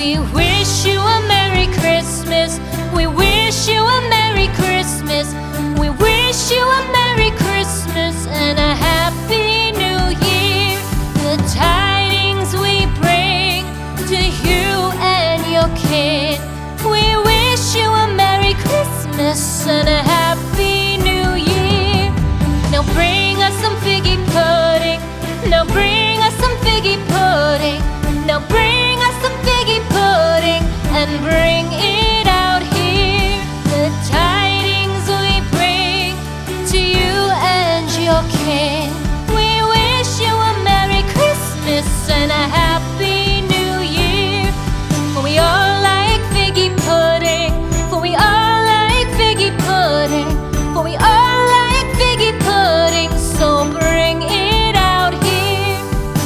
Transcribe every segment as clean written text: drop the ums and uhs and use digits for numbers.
We wish you a Merry Christmas. We wish you a Merry Christmas. We wish you a Merry Christmas and a Happy New Year. The tidings we bring to you and your kin. We wish you a Merry Christmas and a Happy New Year. Now bring us some figgy pudding. Now bring us some figgy pudding. Now bring us some figgy pudding and bring it out here. The tidings we bring to you and your kin. We wish you a Merry Christmas and a Happy New Year. For we all like figgy pudding. For we all like figgy pudding. For we all like figgy pudding. So bring it out here.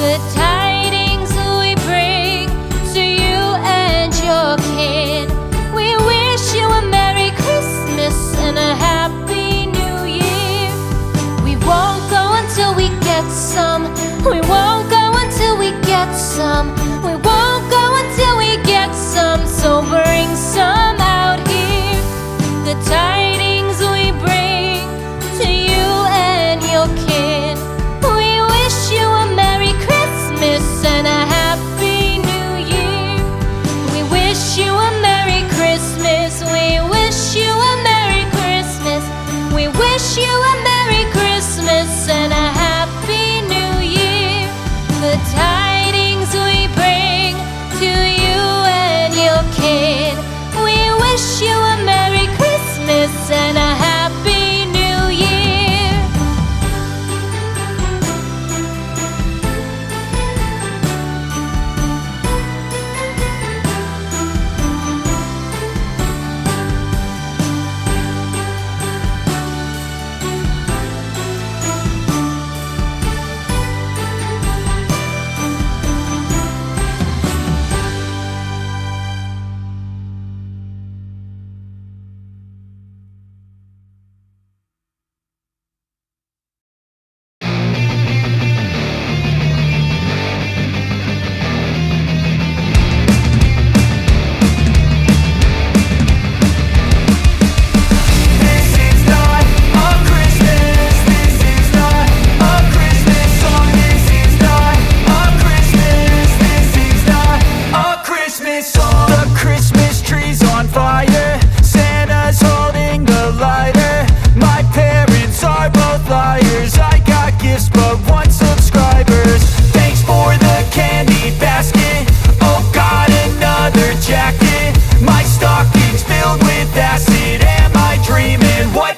The tidings we bring to you and your kin. We wish you a Merry Christmas and a Happy New Year. We won't go until we get some. We won't go until we get some. We won't go until we get some. So bring some out here. The tidings we bring to you and your kin. We wish you a Merry Christmas and a Happy New Year. We wish you a Merry Christmas. We wish you a Merry Christmas. We wish you a Merry Christmas and a Happy New Year. The tidings we bring to you and your kin. We wish you a Merry Christmas and a Happy New Year.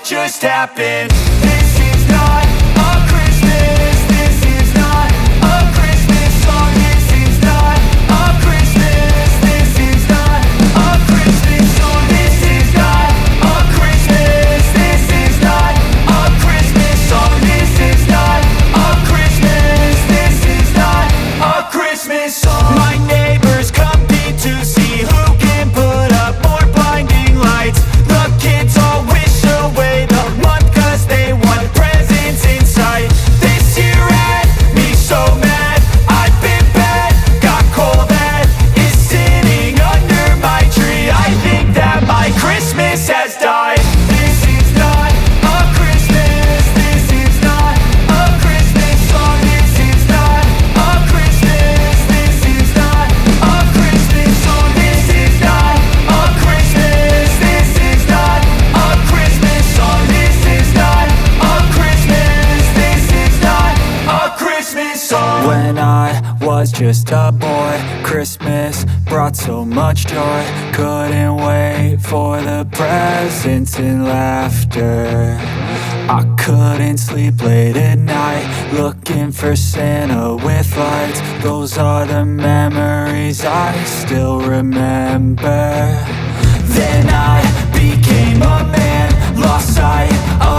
Just happened. This is not a Christmas. This is not a Christmas song. This is not a Christmas. This is not a Christmas song. This is not a Christmas. This is not a Christmas song. This is not a Christmas. This is not a Christmas song. My neighbors compete to see who can put up more blinding lights. The kids all wish away the month 'cause they want presents in sight. This year had me so mad. I've been bad, got coal that is sitting under my tree. I think that my Christmas has died. This is not a Christmas. This is not a Christmas song. This is not a Christmas. This is not a Christmas song. This is not a Christmas. This is not a Christmas song. This is not a Christmas. This is not a Christmas song. When I was just a boy, Christmas brought so much joy. Couldn't wait for the presents and laughter. I couldn't sleep late at night, looking for Santa with lights. Those are the memories I still remember. Then I became a man, lost sight of